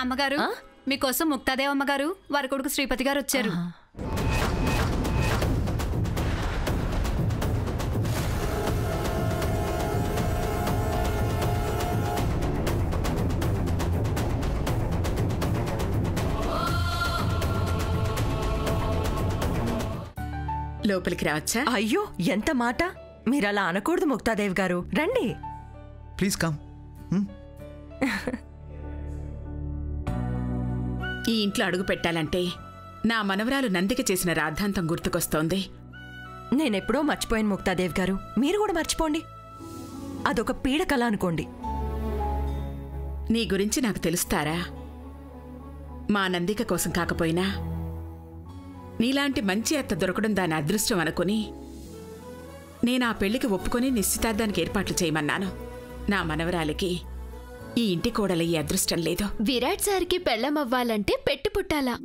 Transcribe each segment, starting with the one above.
అమ్మగారు మీకోసం ముక్తాదేవ్ అమ్మగారు వారి కొడుకు శ్రీపతి గారు వచ్చారు. లోపలికి రావచ్చా? అయ్యో ఎంత మాట, మీరలా అనకూడదు ముక్తాదేవ్ గారు, రండి. Please come. ఈ ఇంట్లో అడుగు పెట్టాలంటే నా మనవరాలు నందిక చేసిన రాద్ధాంతం గుర్తుకొస్తోంది. నేనెప్పుడో మర్చిపోయాను ముక్తాదేవ్ గారు, మీరు కూడా మర్చిపోండి. అదొక పీడకల అనుకోండి. నీ గురించి నాకు తెలుస్తారా? మా నందిక కోసం కాకపోయినా నీలాంటి మంచి అత్త దొరకడం దాని అదృష్టం అనుకుని నేను ఆ పెళ్లికి ఒప్పుకొని నిశ్చితార్థానికి ఏర్పాట్లు చేయమన్నాను. నా మనవరాలికి ఈ ఇంటి కోడలయ్యే అదృష్టం లేదు. విరాట్ సార్కి పెళ్ళమవ్వాలంటే పెట్టి పుట్టాలా?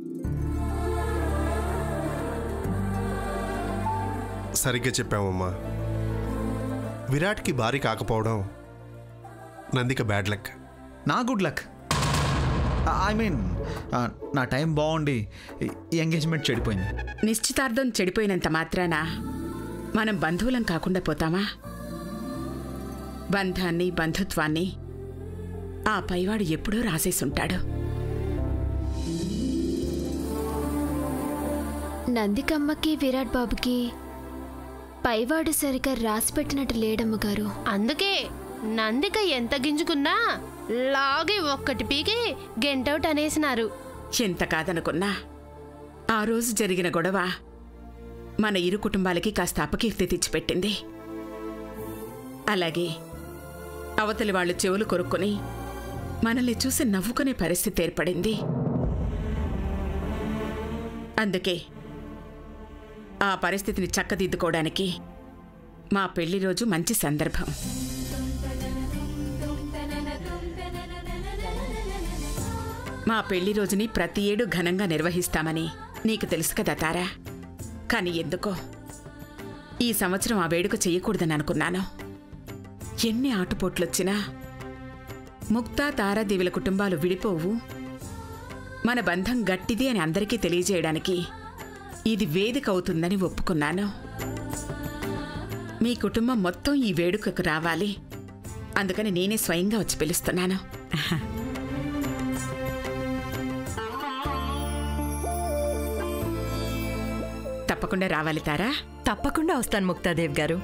సరిగ్గా చెప్పామమ్మా. విరాట్కి భారీ కాకపోవడం నందిక బ్యాడ్ లక్. నా గుడ్ లక్. ఐ మీన్ నా టైం బాగుండి ఈ ఎంగేజ్మెంట్ చెడిపోయింది. నిశ్చితార్థం చెడిపోయినంత మాత్రాన మనం బంధువులం కాకుండా పోతామా? బంధాన్ని బంధుత్వాన్ని ఆ పైవాడు ఎప్పుడూ రాసేసుంటాడు. నందికమ్మకి విరాట్ బాబుకి పైవాడు సరిగా రాసిపెట్టినట్టు లేడమ్మగారు. అందుకే నందిక ఎంత గింజుకున్నా లాగి ఒక్కటి పీకి గెంటౌట్ అనేసినారు. ఎంత కాదనుకున్నా ఆ రోజు జరిగిన గొడవ మన ఇరు కుటుంబాలకి కాస్త అపకీర్తి తెచ్చిపెట్టింది. అలాగే అవతలి వాళ్ళు చెవులు కొరుక్కొని మనల్ని చూసి నవ్వుకునే పరిస్థితి ఏర్పడింది. అందుకే ఆ పరిస్థితిని చక్కదిద్దుకోవడానికి మా పెళ్లి రోజు మంచి సందర్భం. మా పెళ్లి రోజుని ప్రతి ఏడు ఘనంగా నిర్వహిస్తామని నీకు తెలుసు కదా తారా. కానీ ఎందుకో ఈ సంవత్సరం ఆ వేడుక చెయ్యకూడదని అనుకున్నాను. ఎన్ని ఆటుపోట్లొచ్చినా ముక్తా తారాదేవుల కుటుంబాలు విడిపోవు, మన బంధం గట్టిది అని అందరికీ తెలియజేయడానికి ఇది వేదిక అవుతుందని ఒప్పుకున్నాను. మీ కుటుంబం మొత్తం ఈ వేడుకకు రావాలి, అందుకని నేనే స్వయంగా వచ్చి పిలుస్తున్నాను. తప్పకుండా రావాలి తారా. తప్పకుండా వస్తాను ముక్తాదేవ్ గారు.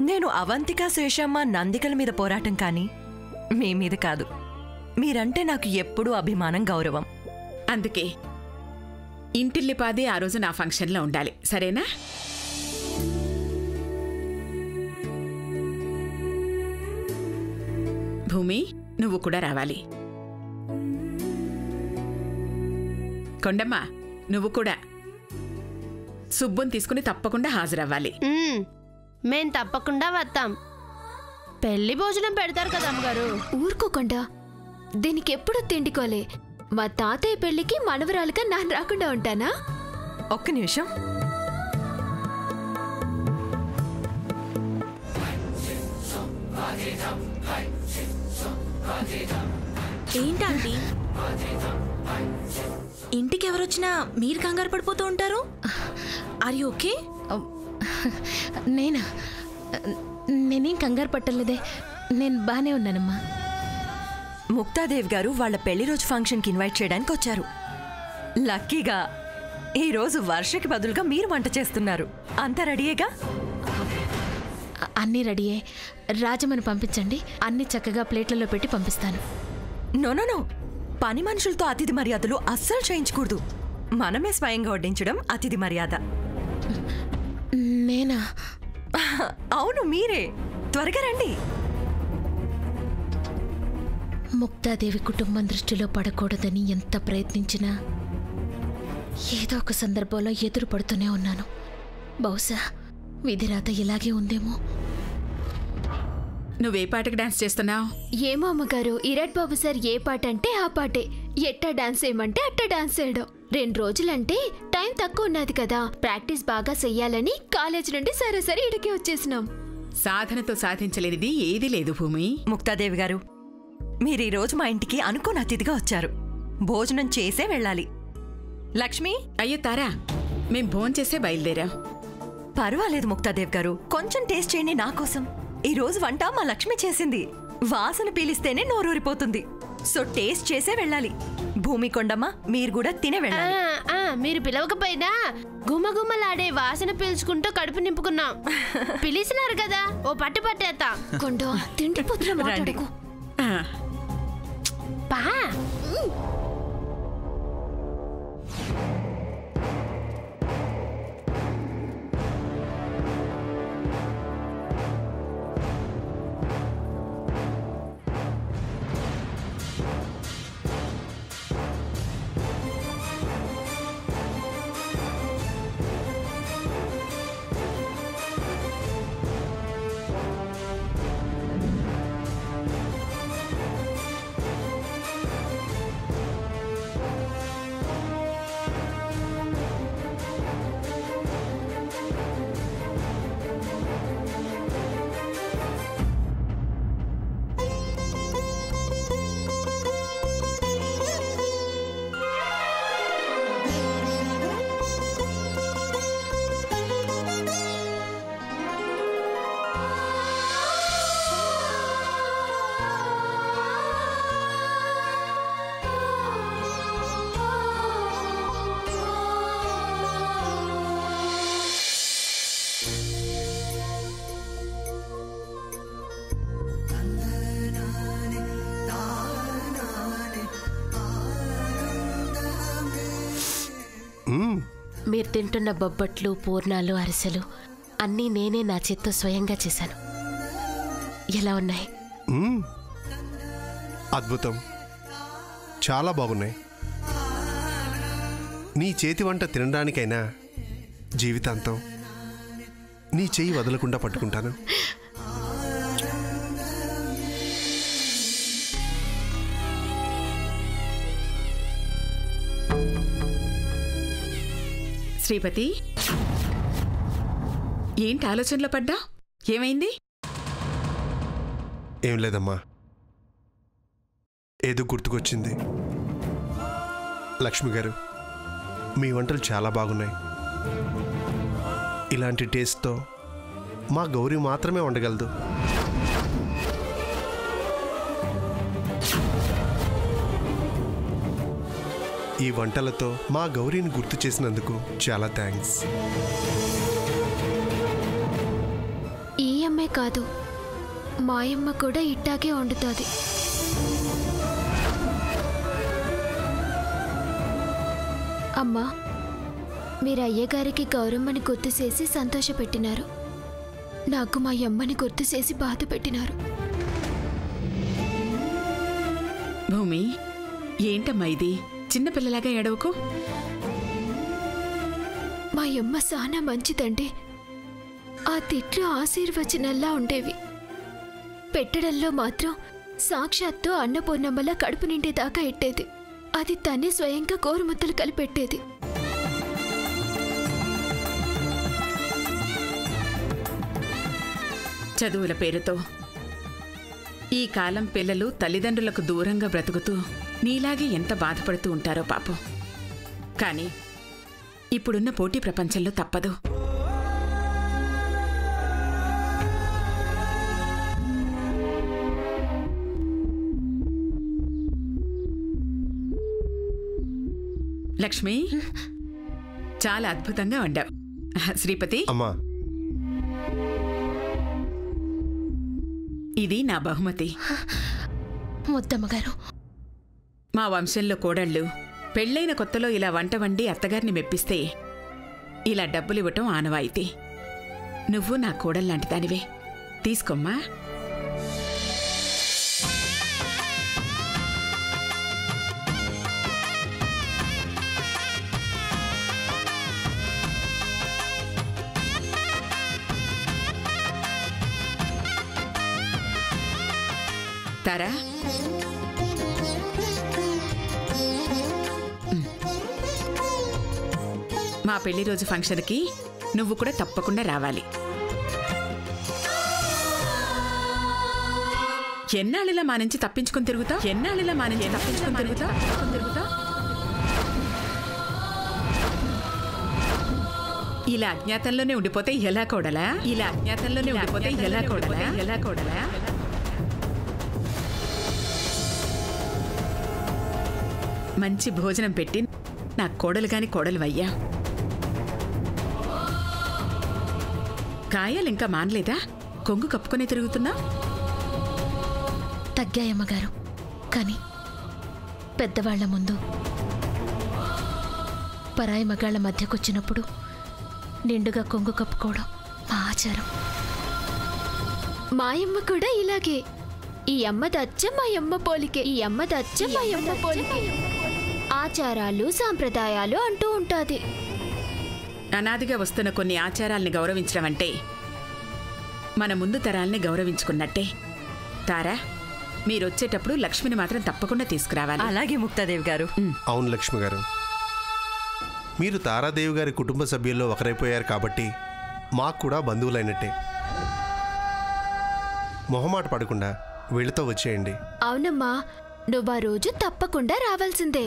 నేను అవంతిక శేషమ్మ నందికల మీద పోరాటం కానీ మీ మీద కాదు. మీరంటే నాకు ఎప్పుడూ అభిమానం, గౌరవం. అందుకే ఇంటిల్లిపాదే ఆ రోజు నా ఫంక్షన్లో ఉండాలి, సరేనా? భూమి, నువ్వు కూడా రావాలి. కొండమ్మ, నువ్వు కూడా సుబ్బుని తీసుకుని తప్పకుండా హాజరవ్వాలి. మేం తప్పకుండా వస్తాం. పెళ్లి భోజనం పెడతారు కదా అమ్మగారు. ఊరుకోకుండా దీనికి ఎప్పుడు తిండికోలే. మా తాతయ్య పెళ్లికి మనవరాలుగా నాన్న రాకుండా ఉంటానా? ఒక్క నిమిషం. ఏంటండి ఇంటికి ఎవరొచ్చినా మీరు కంగారు పడిపోతూ ఉంటారు? Are you okay? నేనేం కంగారు పట్టలేదే, నేను బానే ఉన్నానమ్మా. ముక్తాదేవ్ గారు వాళ్ళ పెళ్లి రోజు ఫంక్షన్కి ఇన్వైట్ చేయడానికి వచ్చారు. లక్కీగా ఈరోజు వర్షకి బదులుగా మీరు వంట చేస్తున్నారు. అంతా రెడీయేగా? అన్నీ రెడీయే. రాజమ్మని పంపించండి, అన్ని చక్కగా ప్లేట్లలో పెట్టి పంపిస్తాను. నో, పని మనుషులతో అతిథి మర్యాదలు అస్సలు చేయించకూడదు. మనమే స్వయంగా వడ్డించడం అతిథి మర్యాద. నేనా? అవును, మీరే. త్వరగా రండి. ముక్తాదేవి కుటుంబం దృష్టిలో పడకూడదని ఎంత ప్రయత్నించినా ఏదో ఒక సందర్భంలో ఎదురు పడుతూనే ఉన్నాను. బహుశా విధిరాత ఇలాగే ఉందేమో. నువ్వే పాటకి డాన్స్ చేస్తున్నావు? ఏమో అమ్మగారు, ఇరాట్ బాబు సార్ ఏ పాట అంటే ఆ పాటే. ఎట్టా డాన్స్ చేయమంటే అట్టా డాన్స్ చేయడం. 2 రోజులంటే టైం తక్కువ ఉన్నది కదా, ప్రాక్టీస్ బాగా చెయ్యాలని కాలేజ్ నుండి సరే ఇడికి వచ్చేసినాం. సాధనతో సాధించలేనిది ఏదీ లేదు భూమి. ముక్తాదేవి గారు, మీరు ఈరోజు మా ఇంటికి అనుకోని అతిథిగా వచ్చారు. భోజనం చేసే వెళ్ళాలి. లక్ష్మి, అయ్యో తారా, మేం భోంచేసే బయలుదేరాం. పర్వాలేదు ముక్తాదేవ్ గారు, కొంచెం టేస్ట్ చేయండి నా కోసం. ఈ రోజు వంట మా లక్ష్మి చేసింది. వాసన పీలిస్తేనే నోరూరిపోతుంది. సో టేస్ట్ చేసే వెళ్ళాలి. భూమి కొండమ్మ, మీరు కూడా తినే వెళ్ళాలి. మీరు పిలవకపోయినా గుమ్మగుమ్మలాడే వాసన పీల్చుకుంటూ కడుపు నింపుకున్నాం. పిలిచినారు కదా, ఓ పట్టు పట్టేత. కొండ తిండిపోతున్నా మాట్లాడుకో. పా మీరు తింటున్న బొబ్బట్లు, పూర్ణాలు, అరిసెలు అన్నీ నేనే నా చేత్తో స్వయంగా చేశాను. ఎలా ఉన్నాయి? అద్భుతం, చాలా బాగున్నాయి. నీ చేతి వంట తినడానికైనా జీవితాంతం నీ చెయ్యి వదలకుండా పట్టుకుంటాను. శ్రీపతి, ఏంటి ఆలోచనలో పడ్డా? ఏమైంది? ఏం లేదమ్మా, ఏదో గుర్తుకొచ్చింది. లక్ష్మి గారు, మీ వంటలు చాలా బాగున్నాయి. ఇలాంటి టేస్ట్తో మా గౌరీ మాత్రమే వండగలదు. ఈ వంటలతో మా గౌరీని గుర్తు చేసినందుకు చాలా థ్యాంక్స్. ఈ అమ్మే కాదు, మాయమ్మ కూడా ఇట్టాగే వండుతుంది. అమ్మా, మీరు అయ్యగారికి గౌరమ్మని గుర్తు చేసి సంతోషపెట్టినారు. నాకు మా అమ్మని గుర్తు చేసి బాధ పెట్టినారు. భూమి, ఏంటమ్మా ఇది? చిన్నపిల్లలాగా ఏడవకు. మా అమ్మ చాలా మంచిదండి. ఆ తిట్లు ఆశీర్వచనల్లా ఉండేవి. పెట్టడంలో మాత్రం సాక్షాత్తు అన్నపూర్ణమ్మలా కడుపు నిండేదాకా ఇట్టేది. అది తనే స్వయంగా గోరుముద్దలు కలిపెట్టేది. చదువుల పేరుతో ఈ కాలం పిల్లలు తల్లిదండ్రులకు దూరంగా బ్రతుకుతూ నీలాగే ఎంత బాధపడుతూ ఉంటారో పాపం. కానీ ఇప్పుడున్న పోటీ ప్రపంచంలో తప్పదు. లక్ష్మి, చాలా అద్భుతంగా వండావు. శ్రీపతి, అమ్మా, ఇది నా బహుమతి. ముద్దమ్మగారు, మా వంశంలో కోడళ్ళు పెళ్ళైన కొత్తలో ఇలా వంట వండి అత్తగారిని మెప్పిస్తే ఇలా డబ్బులివ్వటం ఆనవాయితీ. నువ్వు నా కోడల్లాంటి దానివే. తీసుకోమ్మా. తారా, మా పెళ్లి రోజు ఫంక్షన్కి నువ్వు కూడా తప్పకుండా రావాలి. ఎన్నాళ్ళిలా మా నుంచి తప్పించుకొని తిరుగుతా? ఇలా అజ్ఞాతంలోనే ఉండిపోతే ఎలా కోడలా? మంచి భోజనం పెట్టి నా కోడలు గాని కోడలువయ్యా. కాయాలు ఇంకా మానలేదా? కొంగు కప్పుకొని తిరుగుతున్నా? తగ్గాయమ్మగారు, కానీ పెద్దవాళ్ల ముందు పరాయి మగాళ్ల మధ్యకొచ్చినప్పుడు నిండుగా కొంగు కప్పుకోవడం మా ఆచారం. మాయమ్మ కూడా ఇలాగే. ఈ అమ్మదచ్చం మా అమ్మ పోలికే. ఆచారాలు సాంప్రదాయాలు అంటూ ఉంటాది. అనాదిగా వస్తున్న కొన్ని ఆచారాల్ని గౌరవించడం అంటే మన ముందు తరాల్ని గౌరవించుకున్నట్టే. తారా, మీరొచ్చేటప్పుడు లక్ష్మిని మాత్రం తప్పకుండా తీసుకురావాలి. అలాగే ముక్తాదేవి గారు. అవును లక్ష్మి గారు, మీరు తారాదేవి గారి కుటుంబ సభ్యుల్లో ఒకరైపోయారు కాబట్టి మాకు కూడా బంధువులైనట్టే. మొహమాట పడకుండా వీళ్ళతో వచ్చేయండి. అవునమ్మా, నువ్వు ఆ రోజు తప్పకుండా రావాల్సిందే.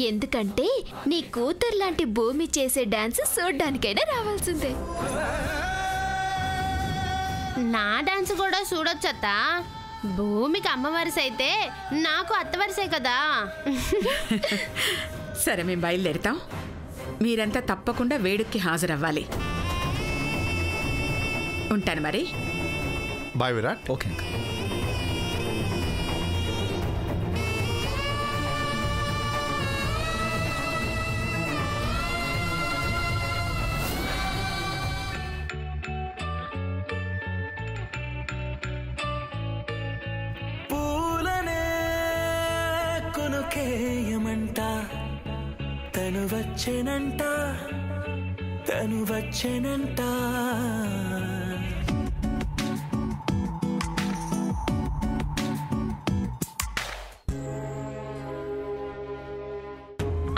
ఎందుకంటే నీ కూతురు లాంటి భూమి చేసే డాన్స్ చూడ్డానికైనా రావాల్సిందే. నా డాన్స్ కూడా చూడొచ్చత్తా. భూమికి అమ్మ వరుస అయితే నాకు అత్త వరుసే కదా. సరే, మేము బయలుదేరుతాం. మీరంతా తప్పకుండా వేడుక్కి హాజరవ్వాలి. ఉంటాను మరి. బాయ్ విరాట్. ఓకే. తను వచ్చేనంట.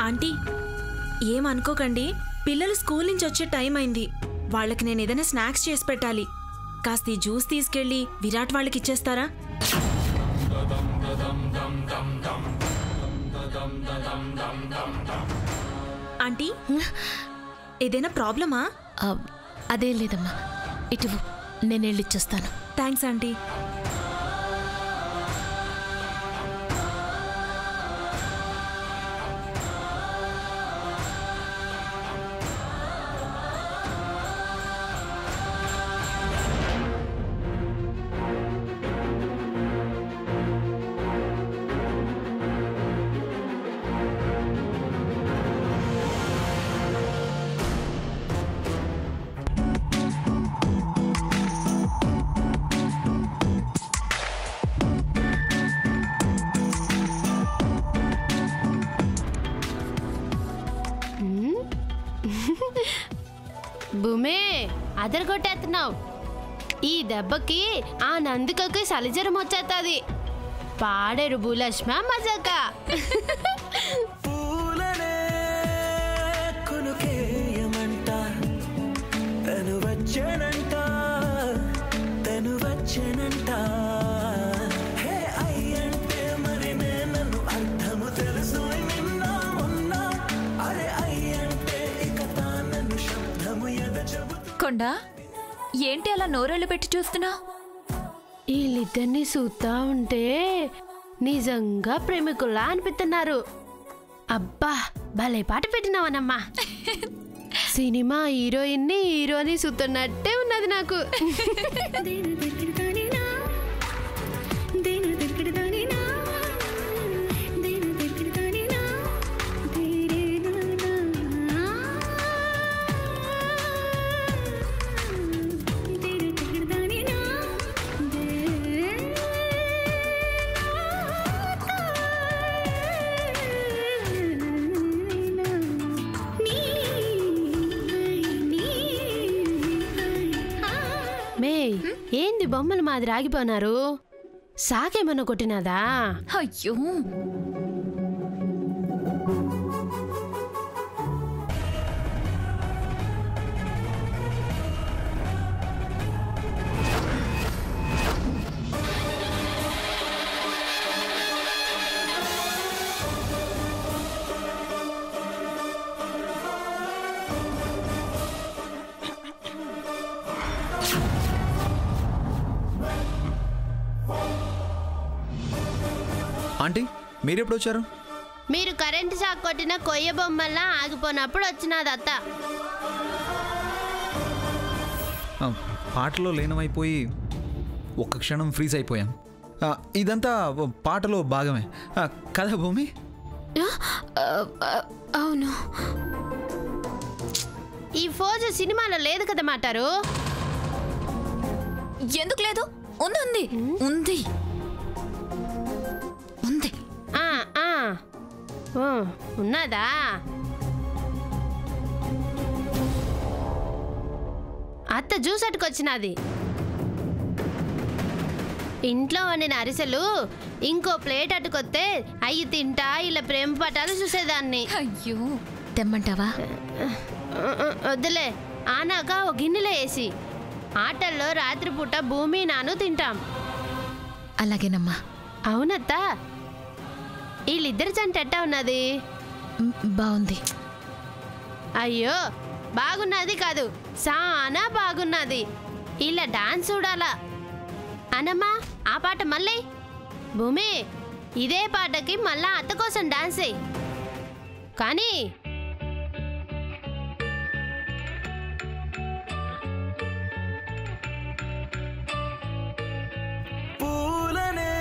ఆంటీ, ఏమనుకోకండి, పిల్లలు స్కూల్ నుంచి వచ్చే టైం అయింది. వాళ్ళకి నేను ఏదైనా స్నాక్స్ చేసి పెట్టాలి. కాస్త జ్యూస్ తీసుకెళ్ళి విరాట్ వాళ్ళకి ఇచ్చేస్తారా? ఆంటీ, ఏదైనా ప్రాబ్లమా? అదేం లేదమ్మా, ఇటు నేను వెళ్ళిచ్చేస్తాను. Thanks aunty. భూమే, అదరగొట్టేస్తున్నావు. ఈ దెబ్బకి ఆ నందుకకి సలిజరం వచ్చేస్తుంది. పాడేరు భూలక్ష్మ మజాక. పూలనే కొనుకేయమంట. తను వచ్చేనంట. హే అయ్యంటే మరి నన్ను అర్థము తెలుసు నిన్న మొన్న. అరే అయ్యంటే ఇక తానను శబ్దము ఎద చెబుతూ. కొండ, ఏంటి అలా నోరేళ్ళు పెట్టి చూస్తున్నా? వీళ్ళిద్దరిని చూస్తా ఉంటే నిజంగా ప్రేమికుల్లా అనిపిస్తున్నారు. అబ్బా, భలే పాట పెట్టినావనమ్మా. సినిమా హీరోయిన్ని హీరోని చూస్తున్నట్టే ఉన్నది నాకు. మే, ఏంది బొమ్మలు మాదిరి ఆగిపోనారు? సాకేమన్నా కొట్టినాదా? అయ్యో, ఆంటీ మీరెప్పుడు వచ్చారు? మీరు కరెంటు షాక్ కొట్టిన కొయ్య బొమ్మల్లా ఆగిపోయినప్పుడు వచ్చినది అత్త. పాటలో లీనమైపోయి ఒక్క క్షణం ఫ్రీజ్ అయిపోయాం. ఇదంతా పాటలో భాగమే కదా భూమి? అవును. ఈ ఫోజు సినిమాలో లేదు కదా మాటారు. ఎందుకు లేదు? ఉంది ఉంది ఉంది. ఉన్నదా? అత్త జ్యూస్ అట్టుకొచ్చినది. ఇంట్లో వండిన అరిసెలు ఇంకో ప్లేట్ అట్టుకొస్తే అయ్యి తింటా ఇలా ప్రేమ పటాలు చూసేదాన్ని. అయ్యో తెమ్మంటావా? వద్దులే, ఆనాక ఒక గిన్నెలో వేసి ఆటల్లో రాత్రిపూట భూమి నాను తింటాం. అలాగేనమ్మా. అవునత్త, వీళ్ళిద్దరి జంట ఎట్టా ఉన్నది? బాగుంది. అయ్యో బాగున్నది కాదు, చాలా బాగున్నది. ఇలా డాన్స్ చూడాలా. అనమ్మా ఆ పాట మళ్ళీ. భూమి ఇదే పాటకి మళ్ళా అత్త కోసం డాన్స్ అయ్యి. కానీ పూలనే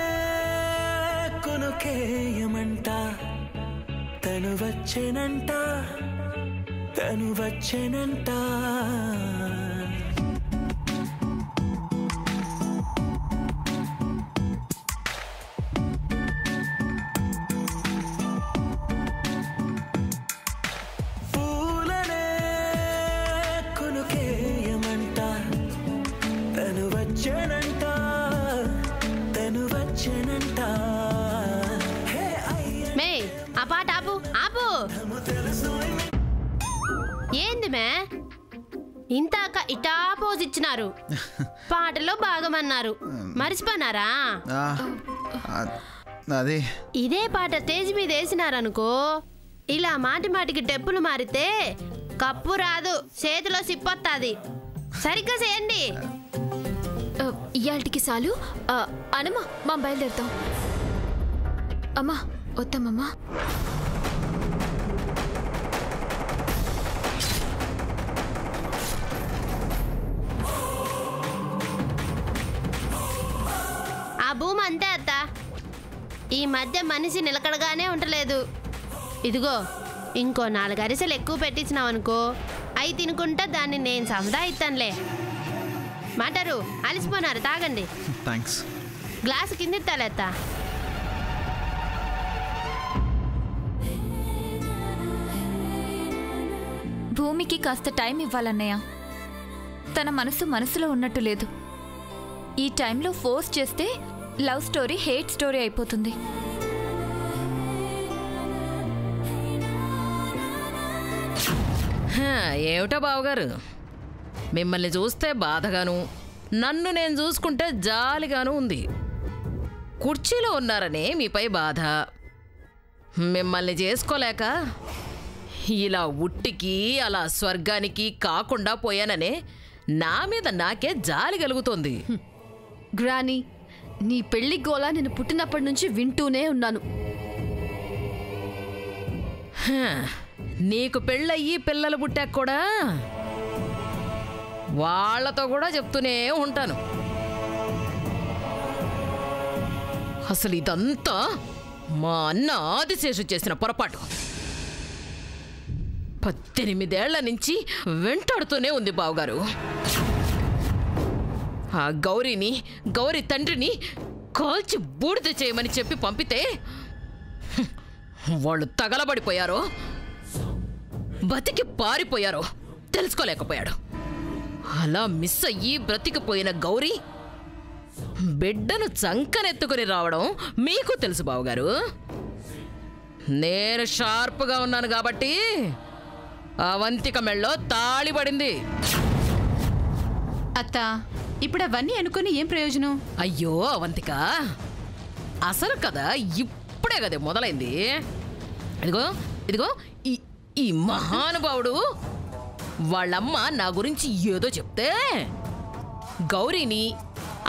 కొనుకేయమంట, తను వచ్చేనంట, తను వచ్చేనంట. పూలనే కొనుకేయమంట, తను వచ్చేనంట, తను వచ్చేనంట. మే ఆ పాట ఆపు ఆపు. ఏంది మే ఇంతాక ఇటా పోజ్ ఇచ్చినారు, పాటలో భాగమన్నారు, మర్చిపోనారా? అదే ఇదే పాట స్టేజ్ మీద వేసినారనుకో, ఇలా మాటి మాటికి టెప్పులు మారితే కప్పు రాదు, చేతిలో సిప్పొత్తాది. సరిగ్గా చేయండి. ఇయాల్టికి చాలు. అనమ్మా మా బయలుదేరుతాం. అమ్మా వద్దామమ్మా. ఆ భూమి అంతే అత్త, ఈ మధ్య మనిషి నిలకడగానే ఉండలేదు. ఇదిగో ఇంకో 4 అరిసెలు ఎక్కువ పెట్టించినావు అనుకో, అవి తినుకుంటా దాన్ని నేను సముదాయిస్తానులే. మాటారు అలిసిపోనారు, తాగండి. థ్యాంక్స్. గ్లాసు కింద తలెత్తా. భూమికి కాస్త టైం ఇవ్వాలన్నయ్య. తన మనసులో ఉన్నట్టు లేదు. ఈ టైంలో ఫోర్స్ చేస్తే లవ్ స్టోరీ హేట్ స్టోరీ అయిపోతుంది. ఏమిటా బావగారు, మిమ్మల్ని చూస్తే బాధగాను, నన్ను నేను చూసుకుంటే జాలిగాను ఉంది. కుర్చీలో ఉన్నారనే మీపై బాధ, మిమ్మల్ని చేసుకోలేక ఇలా ఉట్టికి అలా స్వర్గానికి కాకుండా పోయాననే నా మీద నాకే జాలి కలుగుతోంది. గ్రానీ, నీ పెళ్లి గోలా నేను పుట్టినప్పటి నుంచి వింటూనే ఉన్నాను. నీకు పెళ్ళయ్యి పిల్లలు పుట్టాక కూడా వాళ్లతో కూడా చెప్తూనే ఉంటాను. అసలు ఇదంతా మా అన్న ఆదిశేషు చేసిన పొరపాటు. 18 ఏళ్ల నుంచి వెంటాడుతూనే ఉంది బావగారు. ఆ గౌరీ తండ్రిని కాల్చి బూడిద చేయమని చెప్పి పంపితే వాళ్ళు తగలబడిపోయారో బతికి పారిపోయారో తెలుసుకోలేకపోయాడు. అలా మిస్ అయ్యి బ్రతికిపోయిన గౌరీ బిడ్డను చంకనెత్తుకుని రావడం మీకు తెలుసు బావగారు. నేను షార్ప్గా ఉన్నాను కాబట్టి అవంతిక మెళ్ళో తాళి పడింది. అత్త, ఇప్పుడు అవన్నీ అనుకుని ఏం ప్రయోజనం? అయ్యో అవంతిక, అసలు కదా ఇప్పుడే కదా మొదలైంది. ఇదిగో ఈ మహానుభావుడు వాళ్ళమ్మ నా గురించి ఏదో చెప్తే గౌరీని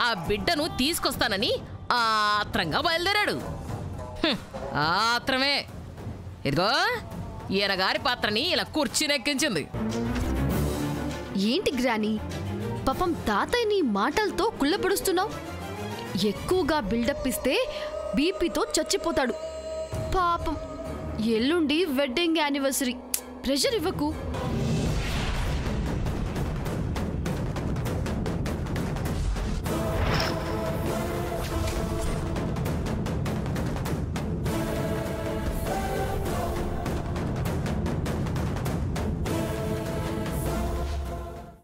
ఆ బిడ్డను తీసుకొస్తానని ఆత్రంగా బయలుదేరాడు. ఆత్రమే. ఇదిగో ఈయనగారి పాత్రని ఇలా కుర్చీనెక్కించింది. ఏంటి గ్రాని, పాపం తాతయ్య నీ మాటలతో కుళ్ళపడుస్తున్నావు. ఎక్కువగా బిల్డప్ ఇస్తే బీపీతో చచ్చిపోతాడు పాపం. ఎల్లుండి వెడ్డింగ్ యానివర్సరీ, ప్రెషర్ ఇవ్వకు.